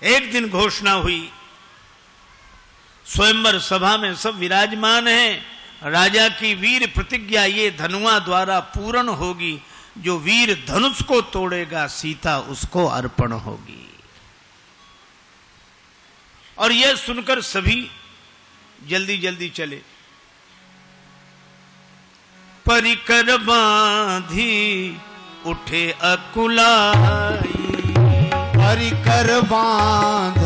एक दिन घोषणा हुई, स्वयंवर सभा में सब विराजमान हैं, राजा की वीर प्रतिज्ञा ये धनुआ द्वारा पूर्ण होगी, जो वीर धनुष को तोड़ेगा सीता उसको अर्पण होगी। और यह सुनकर सभी जल्दी जल्दी चले। परिकर बांधी उठे अकुलाई, परिकर बांध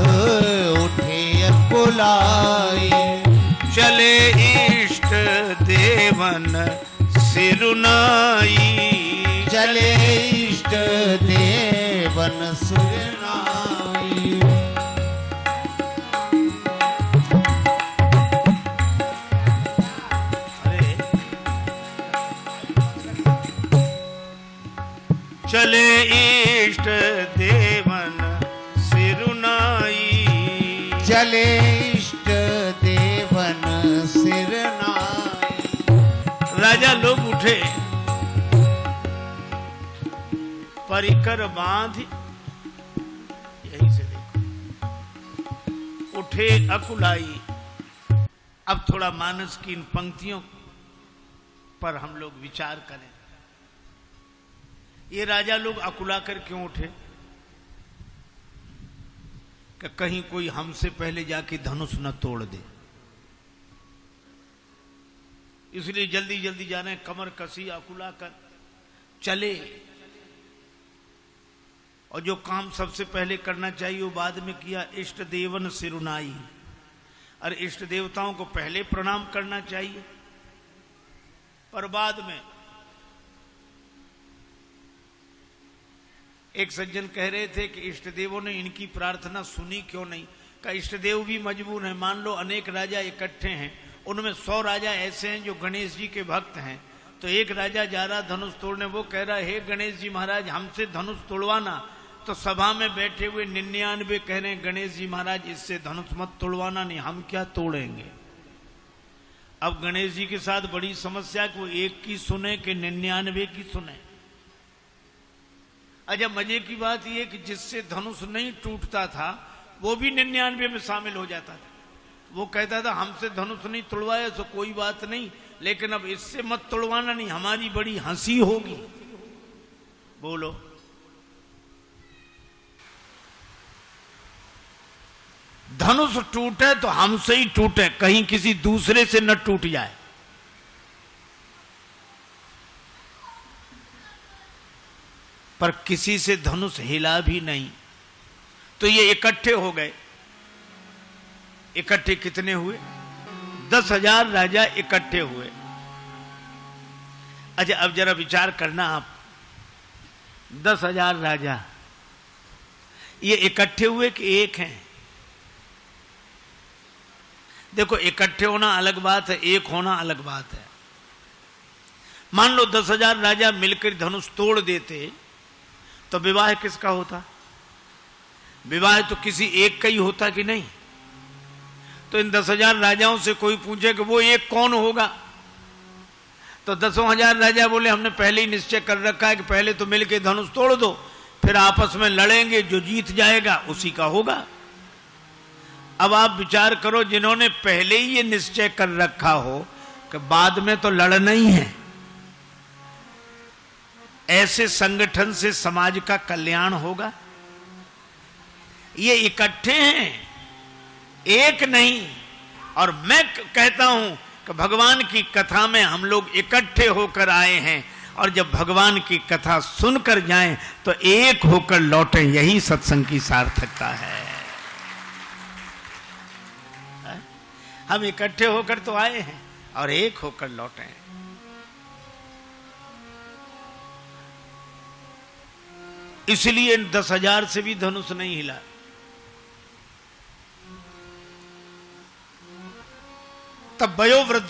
उठे अकुलाई, चले इष्ट देवन सिरुनाई, चले इष्ट देवन सिरुनाई। चले इष्ट देवन सिरुनाई, चले इष्ट देवन सिरुनाई। राजा लोग उठे, परिकर बांध, यहीं से देखो, उठे अकुलाई। अब थोड़ा मानस की इन पंक्तियों पर हम लोग विचार करें। ये राजा लोग अकुला कर क्यों उठे? कि कहीं कोई हमसे पहले जाके धनुष न तोड़ दे, इसलिए जल्दी जल्दी जा रहे हैं, कमर कसी अकुला कर चले। और जो काम सबसे पहले करना चाहिए वो बाद में किया, इष्ट देवन सिरुनाई। और इष्ट देवताओं को पहले प्रणाम करना चाहिए, पर बाद में। एक सज्जन कह रहे थे कि इष्ट देवों ने इनकी प्रार्थना सुनी क्यों नहीं? का इष्ट देव भी मजबूर हैं। मान लो अनेक राजा इकट्ठे हैं, उनमें 100 राजा ऐसे हैं जो गणेश जी के भक्त हैं, तो एक राजा जा रहा धनुष तोड़ने, वो कह रहा है हे गणेश जी महाराज हमसे धनुष तोड़वाना, तो सभा में बैठे हुए 99 कह रहे हैं गणेश जी महाराज इससे धनुष मत तोड़वाना, नहीं हम क्या तोड़ेंगे। अब गणेश जी के साथ बड़ी समस्या कि वो एक की सुने कि 99 की सुने। अच्छा, मजे की बात यह कि जिससे धनुष नहीं टूटता था वो भी 99 में शामिल हो जाता था। वो कहता था हमसे धनुष नहीं तोड़वाया तो कोई बात नहीं, लेकिन अब इससे मत तोड़वाना, नहीं हमारी बड़ी हंसी होगी। बोलो, धनुष टूटे तो हमसे ही टूटे, कहीं किसी दूसरे से न टूट जाए। पर किसी से धनुष हिला भी नहीं, तो ये इकट्ठे हो गए। इकट्ठे कितने हुए? 10,000 राजा इकट्ठे हुए। अच्छा, अब जरा विचार करना आप, 10,000 राजा ये इकट्ठे हुए कि एक हैं? देखो, इकट्ठे होना अलग बात है, एक होना अलग बात है। मान लो 10,000 राजा मिलकर धनुष तोड़ देते तो विवाह किसका होता? विवाह तो किसी एक का ही होता कि नहीं? तो इन 10,000 राजाओं से कोई पूछे कि वो एक कौन होगा, तो 10,000 राजा बोले हमने पहले ही निश्चय कर रखा है कि पहले तो मिलके धनुष तोड़ दो, फिर आपस में लड़ेंगे, जो जीत जाएगा उसी का होगा। अब आप विचार करो, जिन्होंने पहले ही ये निश्चय कर रखा हो कि बाद में तो लड़ना ही है, ऐसे संगठन से समाज का कल्याण होगा? ये इकट्ठे हैं, एक नहीं। और मैं कहता हूं कि भगवान की कथा में हम लोग इकट्ठे होकर आए हैं, और जब भगवान की कथा सुनकर जाएं तो एक होकर लौटें, यही सत्संग की सार्थकता है। हम इकट्ठे होकर तो आए हैं और एक होकर लौटे। इसलिए 10,000 से भी धनुष नहीं हिला। तब वयोवृद्ध,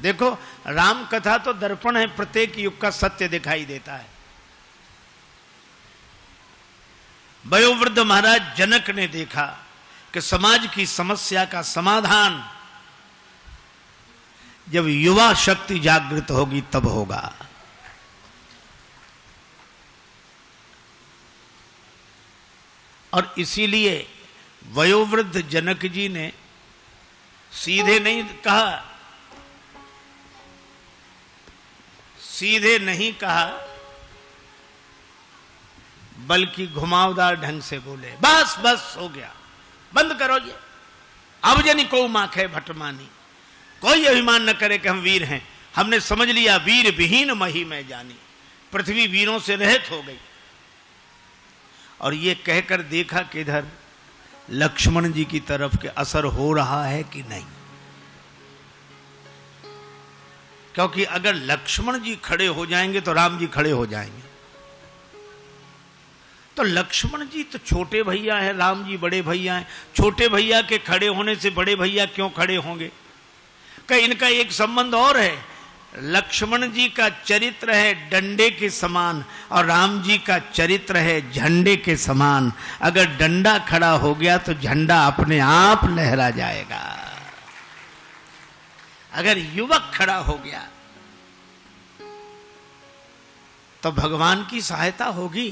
देखो राम कथा तो दर्पण है, प्रत्येक युग का सत्य दिखाई देता है। वयोवृद्ध महाराज जनक ने देखा कि समाज की समस्या का समाधान जब युवा शक्ति जागृत होगी तब होगा। और इसीलिए वयोवृद्ध जनक जी ने सीधे नहीं कहा, बल्कि घुमावदार ढंग से बोले, बस बस हो गया, बंद करो ये। अब जनी को माखे भटमानी, कोई अभिमान न करे कि हम वीर हैं, हमने समझ लिया वीर विहीन मही में जानी, पृथ्वी वीरों से रहित हो गई। और ये कहकर देखा कि इधर लक्ष्मण जी की तरफ के असर हो रहा है कि नहीं, क्योंकि अगर लक्ष्मण जी खड़े हो जाएंगे तो राम जी खड़े हो जाएंगे। तो लक्ष्मण जी तो छोटे भैया हैं, राम जी बड़े भैया हैं, छोटे भैया के खड़े होने से बड़े भैया क्यों खड़े होंगे? कहीं इनका एक संबंध और है, लक्ष्मण जी का चरित्र है डंडे के समान और राम जी का चरित्र है झंडे के समान। अगर डंडा खड़ा हो गया तो झंडा अपने आप लहरा जाएगा, अगर युवक खड़ा हो गया तो भगवान की सहायता होगी।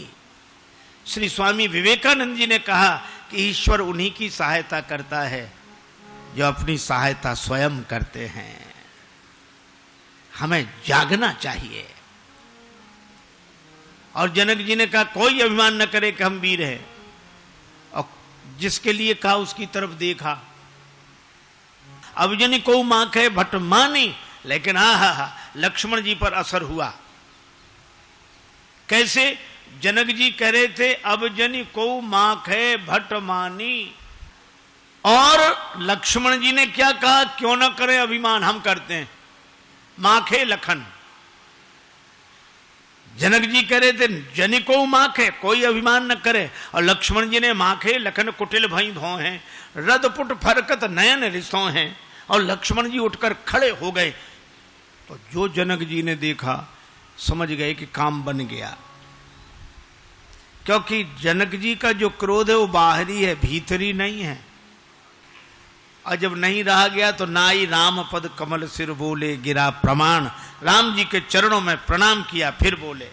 श्री स्वामी विवेकानंद जी ने कहा कि ईश्वर उन्हीं की सहायता करता है जो अपनी सहायता स्वयं करते हैं। हमें जागना चाहिए। और जनक जी ने कहा कोई अभिमान न करे कि हम वीर हैं, और जिसके लिए कहा उसकी तरफ देखा। अब जनी को माखे भटमानी, लेकिन हा लक्ष्मण जी पर असर हुआ। कैसे? जनक जी कह रहे थे अब जनी को माखे भटमानी, और लक्ष्मण जी ने क्या कहा? क्यों न करे अभिमान, हम करते हैं। माखे लखन, जनक जी कह रहे थे जनी को माखे, कोई अभिमान न करे, और लक्ष्मण जी ने माखे लखन कुटिल भई धो हैं, रदपुट फरकत नयन रिसों हैं, और लक्ष्मण जी उठकर खड़े हो गए। तो जो जनक जी ने देखा समझ गए कि काम बन गया, क्योंकि जनक जी का जो क्रोध है वो बाहरी है, भीतरी नहीं है। और जब नहीं रहा गया तो नाई राम पद कमल सिर बोले गिरा प्रमाण, राम जी के चरणों में प्रणाम किया, फिर बोले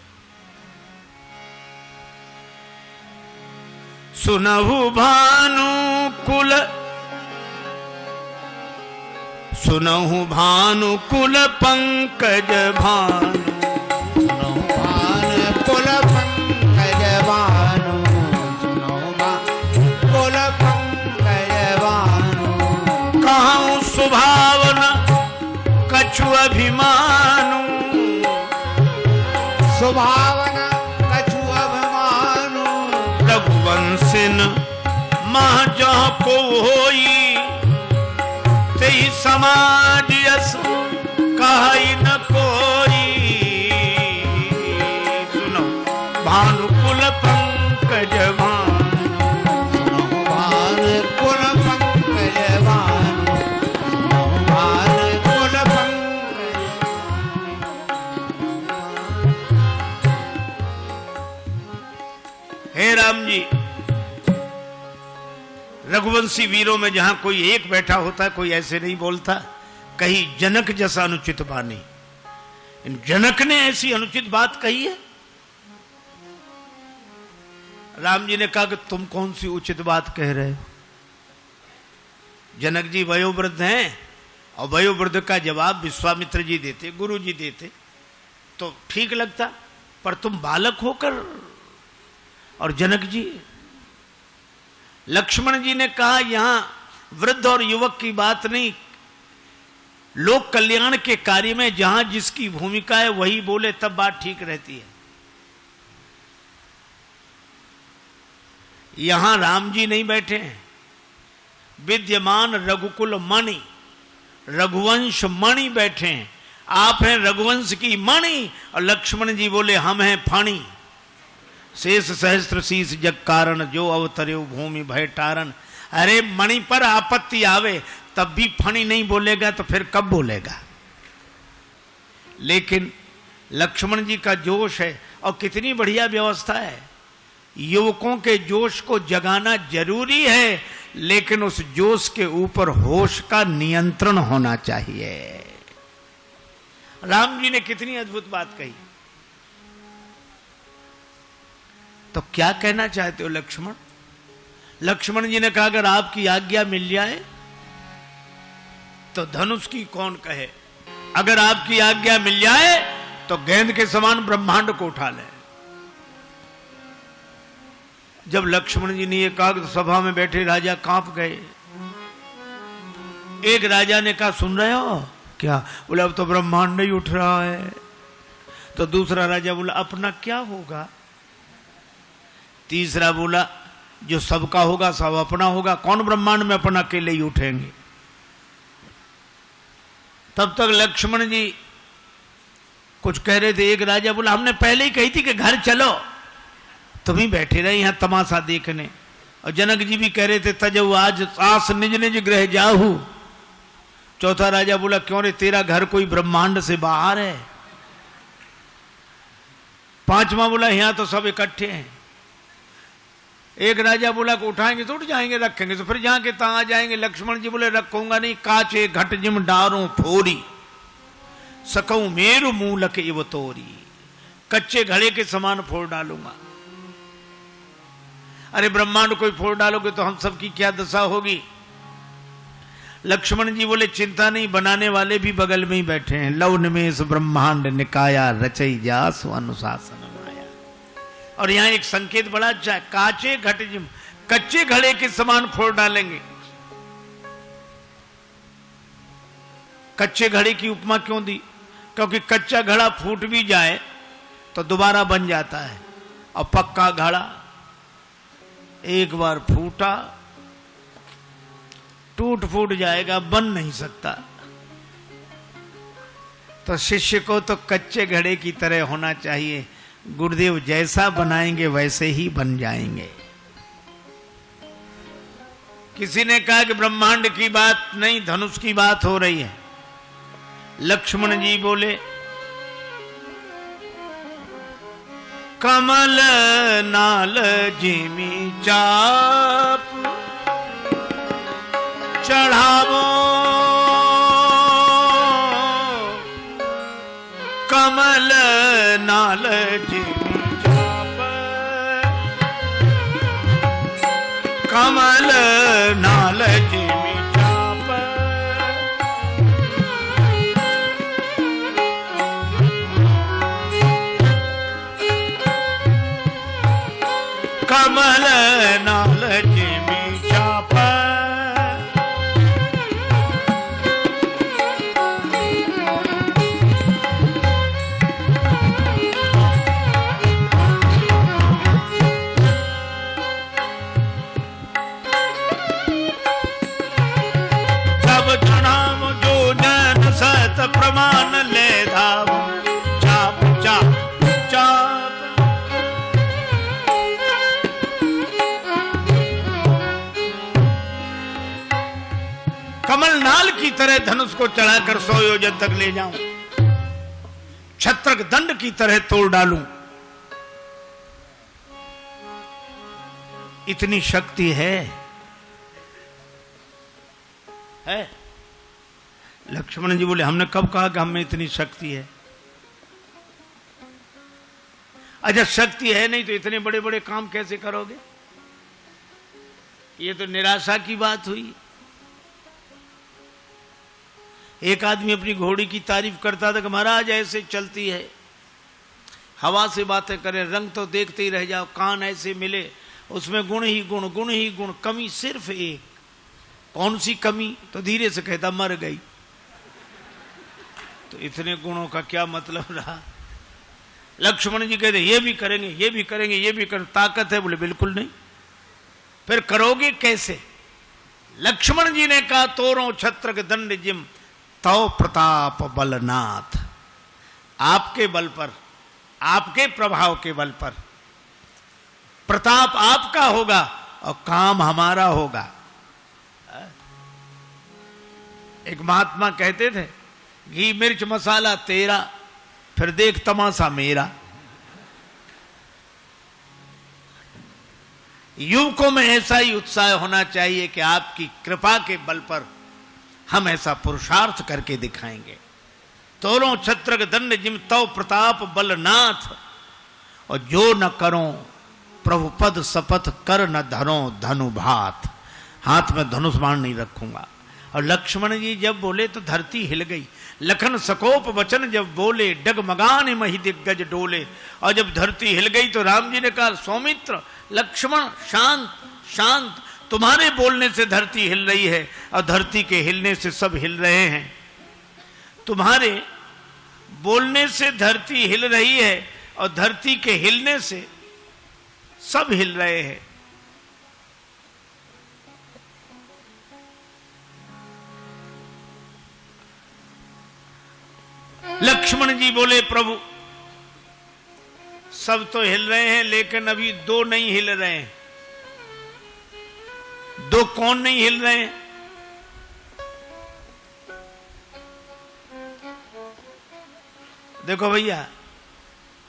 सुनहु भानुकुल, सुनहु भानुकुल पंकज भानु, सुनहु भानुकुल पंकज भानु, सुनहु भानुकुल पंकज भानु, कहूं सुभावन कछु अभिमानु, सुभावन कछु अभिमानु, रघुवंशिन मह जहाँ को होई, तेहि समाज यस कहि न कोई, सुनो भानुकुल पंकज भानु, सुनहु भानुकुल पंकज भानु, सुनहु भानुकुल पंकज। हे राम जी, रघुवंशी वीरों में जहां कोई एक बैठा होता है कोई ऐसे नहीं बोलता, कहीं जनक जैसा अनुचित बानी। इन जनक ने ऐसी अनुचित बात कही है। राम जी ने कहा कि तुम कौन सी उचित बात कह रहे हो? जनक जी वयोवृद्ध हैं, और वयोवृद्ध का जवाब विश्वामित्र जी देते, गुरु जी देते तो ठीक लगता, पर तुम बालक होकर। और जनक जी, लक्ष्मण जी ने कहा यहां वृद्ध और युवक की बात नहीं, लोक कल्याण के कार्य में जहां जिसकी भूमिका है वही बोले तब बात ठीक रहती है। यहां राम जी नहीं बैठे हैं, विद्यमान रघुकुल मणि, रघुवंश मणि बैठे हैं। आप हैं रघुवंश की मणि, और लक्ष्मण जी बोले हम हैं फणी। शेष सहस्त्र शीस जग कारण, जो अवतर्यो भूमि भय टारण। अरे मणि पर आपत्ति आवे तब भी फणी नहीं बोलेगा तो फिर कब बोलेगा? लेकिन लक्ष्मण जी का जोश है, और कितनी बढ़िया व्यवस्था है। युवकों के जोश को जगाना जरूरी है, लेकिन उस जोश के ऊपर होश का नियंत्रण होना चाहिए। राम जी ने कितनी अद्भुत बात कही। तो क्या कहना चाहते हो लक्ष्मण? लक्ष्मण जी ने कहा अगर आपकी आज्ञा मिल जाए तो धनुष की कौन कहे, अगर आपकी आज्ञा मिल जाए तो गेंद के समान ब्रह्मांड को उठा ले। जब लक्ष्मण जी ने यह कहा तो सभा में बैठे राजा कांप गए। एक राजा ने कहा सुन रहे हो क्या? बोला अब तो ब्रह्मांड ही उठ रहा है। तो दूसरा राजा बोला अपना क्या होगा? तीसरा बोला जो सबका होगा सब अपना होगा, कौन ब्रह्मांड में अपना अकेले ही उठेंगे। तब तक लक्ष्मण जी कुछ कह रहे थे। एक राजा बोला हमने पहले ही कही थी कि घर चलो, तुम ही बैठे रहे यहां तमाशा देखने। और जनक जी भी कह रहे थे तजऊ आज आस निज निज गृह जाहू। चौथा राजा बोला क्यों रे तेरा घर कोई ब्रह्मांड से बाहर है। पांचवा बोला यहां तो सब इकट्ठे हैं। एक राजा बोला कि उठाएंगे तो उठ जाएंगे, रखेंगे तो फिर जहां के तहां आ जाएंगे। लक्ष्मण जी बोले रखूंगा नहीं, काचे घट जिम डारों फोरी सकऊं मेरु मूलक इव तोरी, कच्चे घड़े के समान फोड़ डालूंगा। अरे ब्रह्मांड कोई फोड़ डालोगे तो हम सबकी क्या दशा होगी। लक्ष्मण जी बोले चिंता नहीं, बनाने वाले भी बगल में ही बैठे हैं। लव निमेष ब्रह्मांड निकाया रचई जासु अनुशासन माया। और यहां एक संकेत बड़ा अच्छा है, काचे घट जिम, कच्चे घड़े के समान फोड़ डालेंगे। कच्चे घड़े की उपमा क्यों दी? क्योंकि कच्चा घड़ा फूट भी जाए तो दोबारा बन जाता है, और पक्का घड़ा एक बार फूटा टूट फूट जाएगा, बन नहीं सकता। तो शिष्य को तो कच्चे घड़े की तरह होना चाहिए। गुरुदेव जैसा बनाएंगे वैसे ही बन जाएंगे। किसी ने कहा कि ब्रह्मांड की बात नहीं, धनुष की बात हो रही है। लक्ष्मण जी बोले कमल नाल जिमी चाप चढ़ावो, कमल नाल जिमी चाप, कमल नाल जिमी चाप, कमल नाल जिमी चाप, प्रमाण ले धाम चाप चाप चाप। कमलनाल की तरह धनुष को चढ़ाकर 100 योजन तक ले जाऊं, छत्रक दंड की तरह तोड़ डालूं। इतनी शक्ति है। लक्ष्मण जी बोले हमने कब कहा कि हमें इतनी शक्ति है। अच्छा शक्ति है नहीं तो इतने बड़े बड़े काम कैसे करोगे? ये तो निराशा की बात हुई। एक आदमी अपनी घोड़ी की तारीफ करता था कि महाराज ऐसे चलती है, हवा से बातें करे, रंग तो देखते ही रह जाओ, कान ऐसे मिले, उसमें गुण ही गुण, गुण ही गुण, कमी सिर्फ एक। कौन सी कमी? तो धीरे से कहता मर गई। तो इतने गुणों का क्या मतलब रहा? लक्ष्मण जी कहते ये भी करेंगे, ये भी करेंगे, ये भी करेंगे, ताकत है? बोले बिल्कुल नहीं। फिर करोगे कैसे? लक्ष्मण जी ने कहा तोरों छत्रक दंड जिम तव प्रताप बलनाथ। आपके बल पर, आपके प्रभाव के बल पर प्रताप आपका होगा और काम हमारा होगा। एक महात्मा कहते थे घी मिर्च मसाला तेरा, फिर देख तमाशा मेरा। युवकों में ऐसा ही उत्साह होना चाहिए कि आपकी कृपा के बल पर हम ऐसा पुरुषार्थ करके दिखाएंगे। तोरों छत्रक दंड जिम तव प्रताप बलनाथ, और जो न करो प्रभु पद शपथ कर न धरो धनुभात, हाथ में धनुष बाण नहीं रखूंगा। और लक्ष्मण जी जब बोले तो धरती हिल गई। लखन सकोप वचन जब बोले डगमगान मही दिग्गज डोले। और जब धरती हिल गई तो राम जी ने कहा सौमित्र लक्ष्मण शांत शांत, तुम्हारे बोलने से धरती हिल रही है और धरती के हिलने से सब हिल रहे हैं। तुम्हारे बोलने से धरती हिल रही है और धरती के हिलने से सब हिल रहे हैं। लक्ष्मण जी बोले प्रभु सब तो हिल रहे हैं लेकिन अभी दो नहीं हिल रहे हैं। दो कौन नहीं हिल रहे हैं? देखो भैया,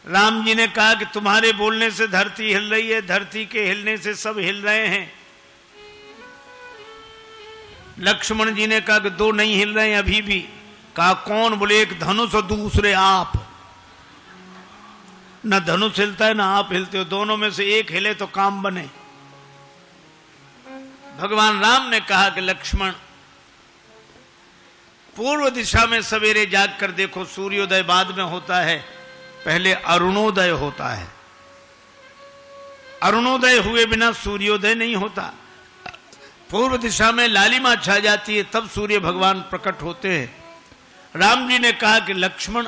राम जी ने कहा कि तुम्हारे बोलने से धरती हिल रही है, धरती के हिलने से सब हिल रहे हैं। लक्ष्मण जी ने कहा कि दो नहीं हिल रहे हैं अभी भी। कहा कौन? बोले एक धनुष और दूसरे आप। न धनुष हिलता है ना आप हिलते हो, दोनों में से एक हिले तो काम बने। भगवान राम ने कहा कि लक्ष्मण पूर्व दिशा में सवेरे जाग कर देखो, सूर्योदय बाद में होता है, पहले अरुणोदय होता है। अरुणोदय हुए बिना सूर्योदय नहीं होता। पूर्व दिशा में लालिमा छा जाती है तब सूर्य भगवान प्रकट होते हैं। राम जी ने कहा कि लक्ष्मण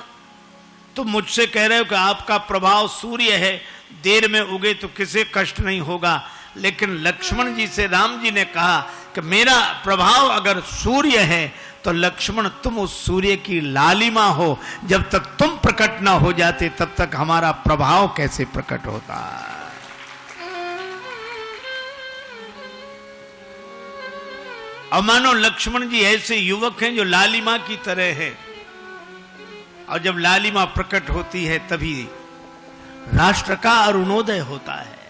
तुम मुझसे कह रहे हो कि आपका प्रभाव सूर्य है, देर में उगे तो किसे कष्ट नहीं होगा। लेकिन लक्ष्मण जी से राम जी ने कहा कि मेरा प्रभाव अगर सूर्य है तो लक्ष्मण तुम उस सूर्य की लालिमा हो। जब तक तुम प्रकट ना हो जाते तब तक हमारा प्रभाव कैसे प्रकट होता। और मानो लक्ष्मण जी ऐसे युवक हैं जो लालिमा की तरह है, और जब लालिमा प्रकट होती है तभी राष्ट्र का अरुणोदय होता है।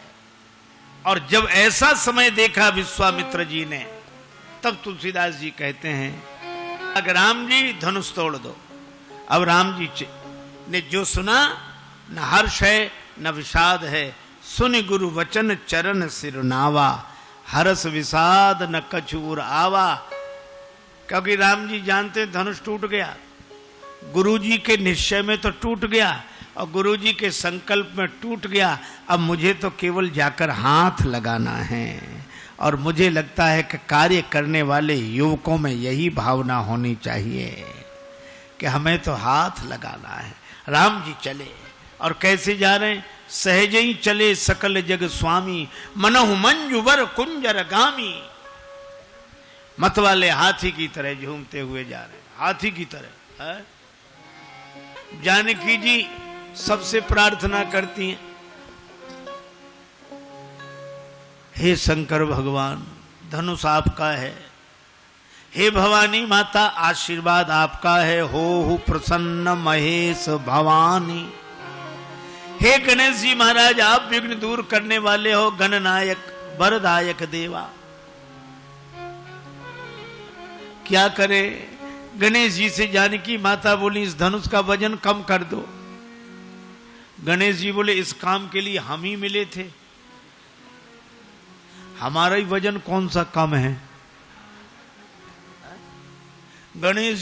और जब ऐसा समय देखा विश्वामित्र जी ने, तब तुलसीदास जी कहते हैं अगर राम जी धनुष तोड़ दो। अब राम जी ने जो सुना, न हर्ष है न विषाद है, सुन गुरु वचन चरण सिरनावा, हरस विषाद न कछूर आवा। क्योंकि राम जी जानते धनुष टूट गया, गुरु जी के निश्चय में तो टूट गया और गुरु जी के संकल्प में टूट गया। अब मुझे तो केवल जाकर हाथ लगाना है। और मुझे लगता है कि कार्य करने वाले युवकों में यही भावना होनी चाहिए कि हमें तो हाथ लगाना है। राम जी चले, और कैसे जा रहे हैं? सहज ही चले सकल जग स्वामी, मनहु मंजुवर कुंजर गामी। मत वाले हाथी की तरह झूमते हुए जा रहे हैं, हाथी की तरह है? जानकी जी सबसे प्रार्थना करती हैं, हे शंकर भगवान धनुष आपका है, हे भवानी माता आशीर्वाद आपका है, हो प्रसन्न महेश भवानी। हे गणेश जी महाराज आप विघ्न दूर करने वाले हो, गणनायक वरदायक देवा। क्या करे? गणेश जी से जानकी माता बोली इस धनुष का वजन कम कर दो। गणेश जी बोले इस काम के लिए हम ही मिले थे, हमारा ही वजन कौन सा कम है। गणेश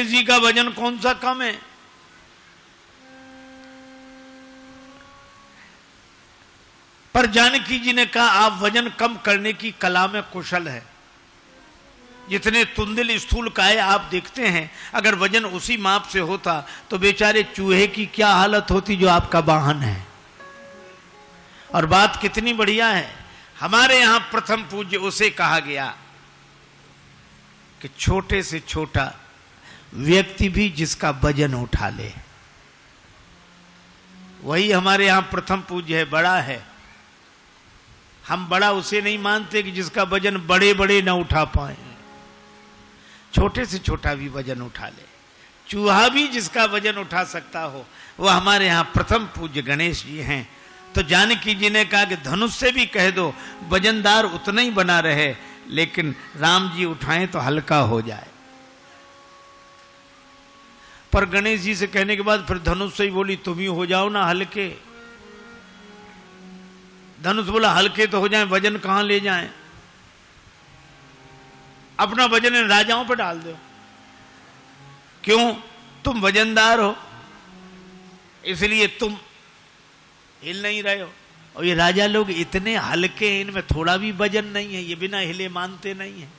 जी का वजन कौन सा कम है? पर जानकी जी ने कहा आप वजन कम करने की कला में कुशल है। जितने तुंदिल स्थूल काय आप देखते हैं, अगर वजन उसी माप से होता तो बेचारे चूहे की क्या हालत होती जो आपका वाहन है। और बात कितनी बढ़िया है, हमारे यहां प्रथम पूज्य उसे कहा गया कि छोटे से छोटा व्यक्ति भी जिसका वजन उठा ले, वही हमारे यहां प्रथम पूज्य है, बड़ा है। हम बड़ा उसे नहीं मानते कि जिसका वजन बड़े बड़े ना उठा पाए, छोटे से छोटा भी वजन उठा ले। चूहा भी जिसका वजन उठा सकता हो वह हमारे यहां प्रथम पूज्य गणेश जी हैं। तो जानकी जी ने कहा कि धनुष से भी कह दो वजनदार उतना ही बना रहे, लेकिन राम जी उठाएं तो हल्का हो जाए। पर गणेश जी से कहने के बाद फिर धनुष से ही बोली तुम ही हो जाओ ना हल्के। धनुष बोला हल्के तो हो जाएं, वजन कहां ले जाएं? अपना वजन इन राजाओं पर डाल दो। क्यों? तुम वजनदार हो, इसलिए तुम हिल नहीं रहे हो। और ये राजा लोग इतने हल्के हैं, इनमें थोड़ा भी वजन नहीं है, ये बिना हिले मानते नहीं है।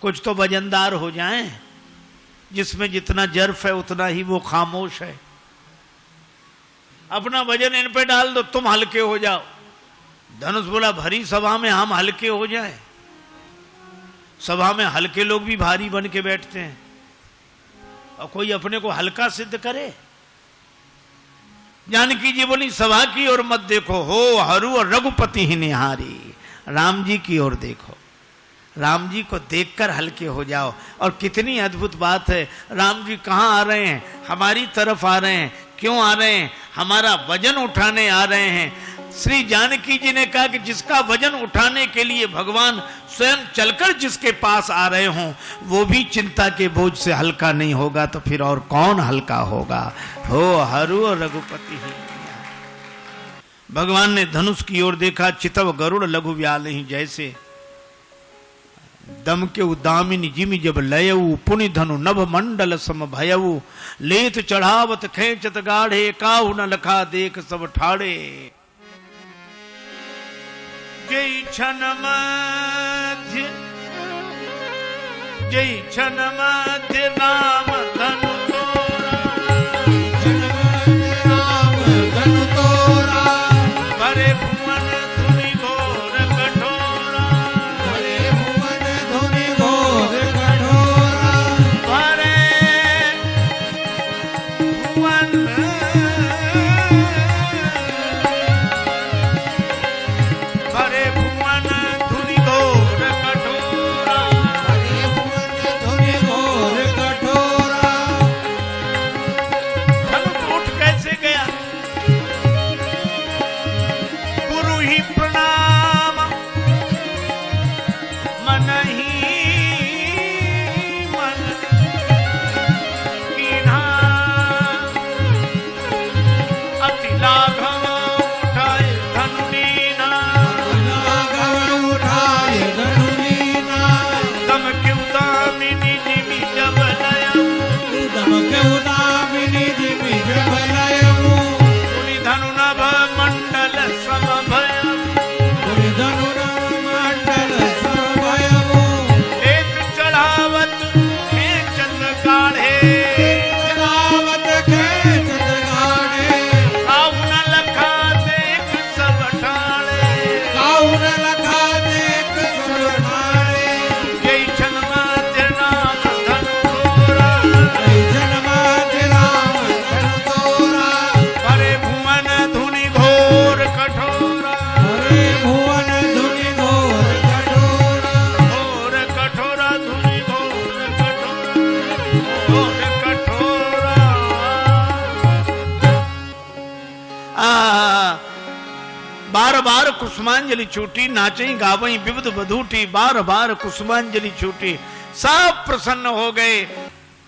कुछ तो वजनदार हो जाएं, जिसमें जितना जर्फ है उतना ही वो खामोश है। अपना वजन इन पे डाल दो, तुम हल्के हो जाओ। धनुष बोला भरी सभा में हम हल्के हो जाएं? सभा में हल्के लोग भी भारी बन के बैठते हैं, और कोई अपने को हल्का सिद्ध करे। जानकी जी बोली सभा की ओर मत देखो, हो हरु और रघुपति ही निहारी। राम जी की ओर देखो, राम जी को देखकर हल्के हो जाओ। और कितनी अद्भुत बात है, राम जी कहां आ रहे हैं? हमारी तरफ आ रहे हैं। क्यों आ रहे हैं? हमारा वजन उठाने आ रहे हैं। श्री जानकी जी ने कहा कि जिसका वजन उठाने के लिए भगवान स्वयं चलकर जिसके पास आ रहे हों, वो भी चिंता के बोझ से हल्का नहीं होगा, तो फिर और कौन हल्का होगा? हो हरु और रघुपति ही। भगवान ने धनुष की ओर देखा, चितव गरुड़ लघु व्याल ही जैसे। दम के उदामिनी जिमि जब लयऊ, पुनि धनु नभ मंडल सम भयऊ। लेत चढ़ावत खेचत गाढ़े, काहु न लखा देख सब ठाड़े। जय छन मध्य, जय छन मध्य राम धनु तोरा। राम धनु तोरा, भरे भुवन धुनि घोर कठोरा। भरे भुवन धुनि घोर कठोरा। भरे भुवन बार बार कुसुमांजलि छूटी, नाचई गावई विविध बधूटी। बार बार कुसुमांजलि छूटी, सब प्रसन्न हो गए,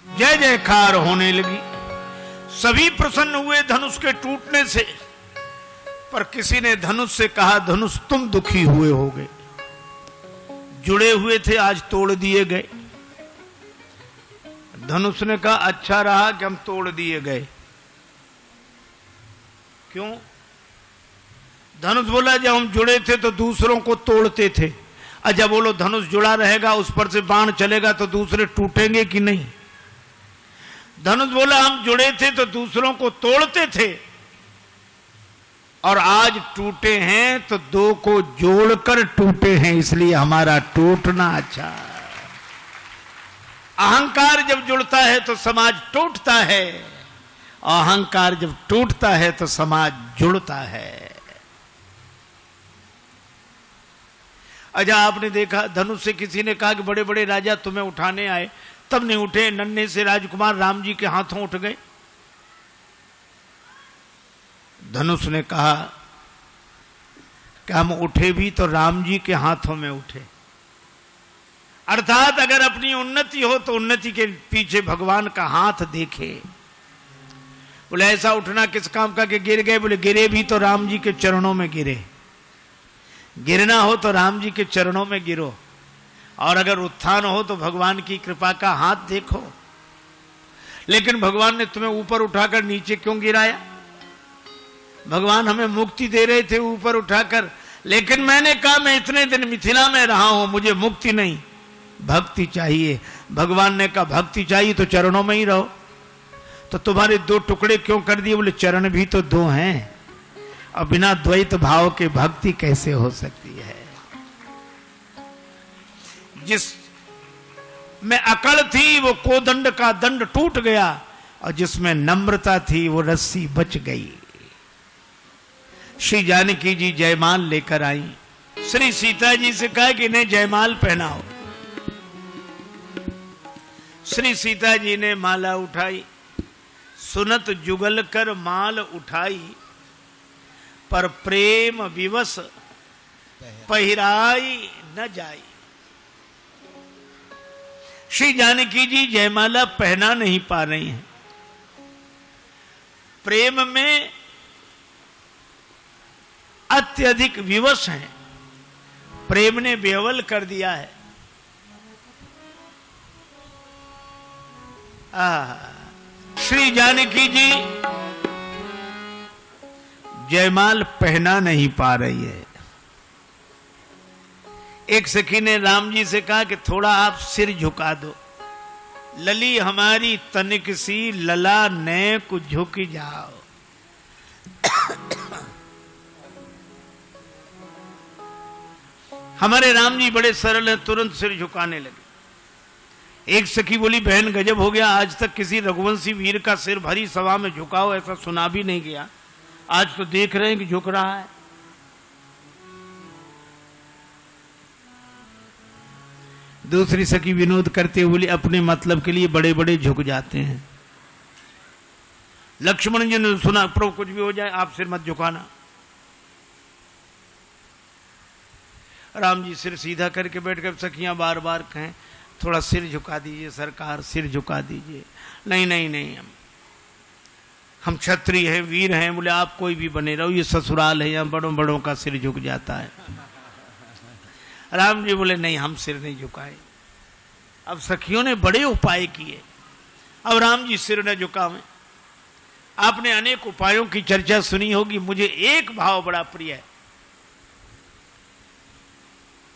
जय जयकार होने लगी। सभी प्रसन्न हुए धनुष के टूटने से, पर किसी ने धनुष से कहा धनुष तुम दुखी हुए होगे, जुड़े हुए थे आज तोड़ दिए गए। धनुष ने कहा अच्छा रहा कि हम तोड़ दिए गए। क्यों? धनुष बोला जब हम जुड़े थे तो दूसरों को तोड़ते थे, अच्छा बोलो धनुष जुड़ा रहेगा, उस पर से बाण चलेगा तो दूसरे टूटेंगे कि नहीं? धनुष बोला हम जुड़े थे तो दूसरों को तोड़ते थे, और आज टूटे हैं तो दो को जोड़कर टूटे हैं, इसलिए हमारा टूटना अच्छा। अहंकार जब जुड़ता है तो समाज टूटता है, अहंकार जब टूटता है तो समाज जुड़ता है। अच्छा आपने देखा धनुष से किसी ने कहा कि बड़े बड़े राजा तुम्हें उठाने आए, तब नहीं उठे, नन्हे से राजकुमार राम जी के हाथों उठ गए। धनुष ने कहा कि हम उठे भी तो राम जी के हाथों में उठे, अर्थात अगर अपनी उन्नति हो तो उन्नति के पीछे भगवान का हाथ देखे। बोले ऐसा उठना किस काम का कि गिर गए? बोले गिरे भी तो राम जी के चरणों में गिरे। गिरना हो तो राम जी के चरणों में गिरो, और अगर उत्थान हो तो भगवान की कृपा का हाथ देखो। लेकिन भगवान ने तुम्हें ऊपर उठाकर नीचे क्यों गिराया? भगवान हमें मुक्ति दे रहे थे ऊपर उठाकर, लेकिन मैंने कहा मैं इतने दिन मिथिला में रहा हूं, मुझे मुक्ति नहीं, भक्ति चाहिए। भगवान ने कहा भक्ति चाहिए तो चरणों में ही रहो। तो तुम्हारे दो टुकड़े क्यों कर दिए? बोले चरण भी तो दो हैं, और बिना द्वैत भाव के भक्ति कैसे हो सकती है? जिस में अकड़ थी वो कोदंड का दंड टूट गया, और जिसमें नम्रता थी वो रस्सी बच गई। श्री जानकी जी जयमाल लेकर आई। श्री सीता जी से कहा कि इन्हें जयमाल पहनाओ। श्री सीता जी ने माला उठाई, सुनत जुगल कर माल उठाई, पर प्रेम विवश पहिराई न जाई। श्री जानकी जी जयमाला पहना नहीं पा रही हैं, प्रेम में अत्यधिक विवश हैं, प्रेम ने बेवल कर दिया है। श्री जानकी जी जयमाल पहना नहीं पा रही है। एक सखी ने राम जी से कहा कि थोड़ा आप सिर झुका दो, लली हमारी तनिक सी लला ने को झुक जाओ। हमारे राम जी बड़े सरल हैं, तुरंत सिर झुकाने लगे। एक सखी बोली बहन गजब हो गया, आज तक किसी रघुवंशी वीर का सिर भरी सभा में झुकाओ ऐसा सुना भी नहीं गया, आज तो देख रहे हैं कि झुक रहा है। दूसरी सखी विनोद करते हुए बोली अपने मतलब के लिए बड़े बड़े झुक जाते हैं। लक्ष्मण जी ने सुना प्रभु कुछ भी हो जाए आप सिर मत झुकाना। राम जी सिर सीधा करके बैठ कर, सखियां बार बार कहें थोड़ा सिर झुका दीजिए सरकार, सिर झुका दीजिए। नहीं नहीं नहीं, हम क्षत्रिय हैं, वीर हैं। बोले आप कोई भी बने रहो, ये ससुराल है, यहाँ बड़ों बड़ों का सिर झुक जाता है। राम जी बोले नहीं हम सिर नहीं झुकाए। अब सखियों ने बड़े उपाय किए, अब राम जी सिर न झुकावें। आपने अनेक उपायों की चर्चा सुनी होगी, मुझे एक भाव बड़ा प्रिय है।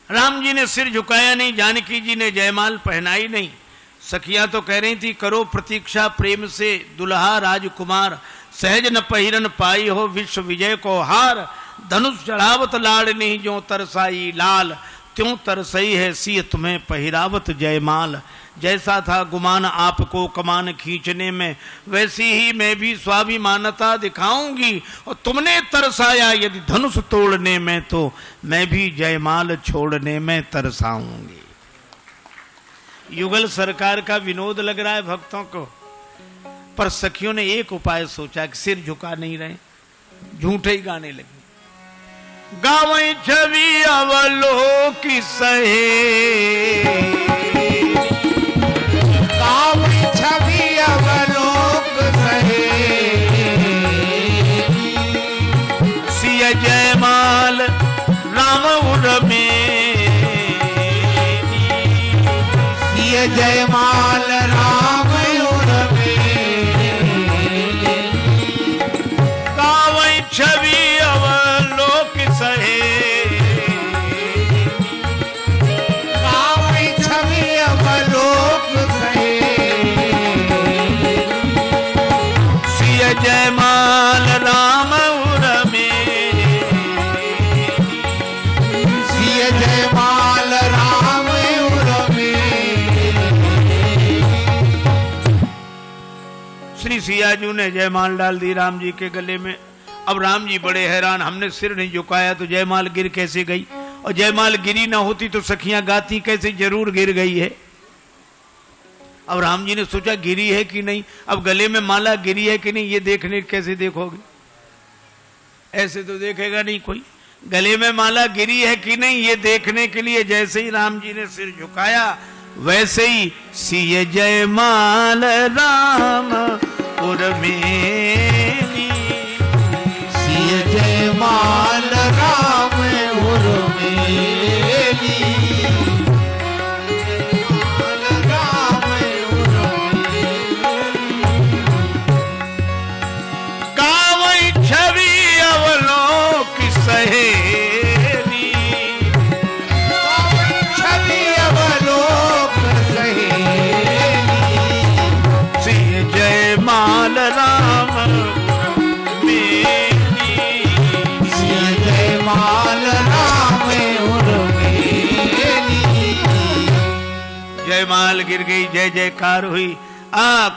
राम जी ने सिर झुकाया नहीं, जानकी जी ने जयमाल पहनाई नहीं। सखियां तो कह रही थी करो प्रतीक्षा प्रेम से दुल्हा राजकुमार, सहज न पहिरन पाई हो विश्व विजय को हार। धनुष चढ़ावत लाड़नी जो तरसाई लाल, त्यों तरसई है सिय तुम्हें पहिरावत जयमाल। जैसा था गुमान आपको कमान खींचने में, वैसी ही मैं भी स्वाभिमानता दिखाऊंगी। और तुमने तरसाया यदि धनुष तोड़ने में, तो मैं भी जयमाल छोड़ने में तरसाऊंगी। युगल सरकार का विनोद लग रहा है भक्तों को, पर सखियों ने एक उपाय सोचा कि सिर झुका नहीं रहे, झूठे ही गाने लगे। गावई छवि अवलोकी सहे, गावई छवि अवलोक सहे, सिय जयमाल राम उर्मे, सिय जयमाल राम उर्मे। गावई छवि अवलोक सहे, गावई छवि अवलोक सहे, सिय जयमाल राम उर्मे, सिय जयमाल राम उर्मे। श्री सियाजू ने जयमाल डाल दी राम जी के गले में। अब राम जी बड़े हैरान, हमने सिर नहीं झुकाया तो जयमाल गिर कैसे गई, और जयमाल गिरी ना होती तो सखियां गाती कैसे, जरूर गिर गई है। अब राम जी ने सोचा गिरी है कि नहीं, अब गले में माला गिरी है कि नहीं ये देखने कैसे देखोगे, ऐसे तो देखेगा नहीं कोई। गले में माला गिरी है कि नहीं ये देखने के लिए जैसे ही राम जी ने सिर झुकाया, वैसे ही सिय जयमाल राम उर्मेली, सिय जयमाल राम उर्मे। जयमाल गिर गई, जय जयकार हुई।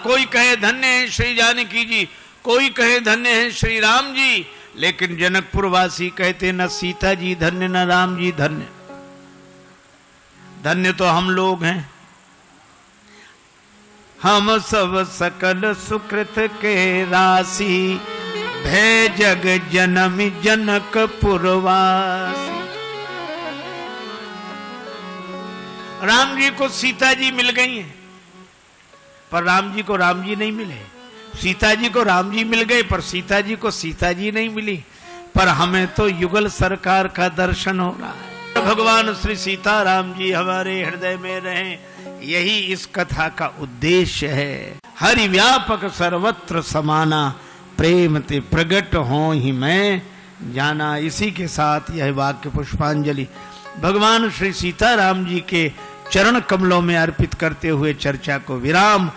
कोई कहे धन्य है श्री जानकी जी, कोई कहे धन्य है श्री राम जी, लेकिन जनकपुर वासी कहते न सीता जी धन्य न राम जी धन्य, धन्य तो हम लोग हैं। हम सब सकल सुकृत के राशि, भय जग जनम जनकपुर वासी। राम जी को सीता जी मिल गई हैं, पर राम जी को राम जी नहीं मिले। सीता जी को राम जी मिल गए, पर सीता जी को सीता जी नहीं मिली। पर हमें तो युगल सरकार का दर्शन हो रहा है। भगवान श्री सीता राम जी हमारे हृदय में रहें, यही इस कथा का उद्देश्य है। हरि व्यापक सर्वत्र समाना, प्रेम ते प्रगट हो ही मैं जाना। इसी के साथ यह वाक्य पुष्पांजलि भगवान श्री सीता राम जी के चरण कमलों में अर्पित करते हुए चर्चा को विराम।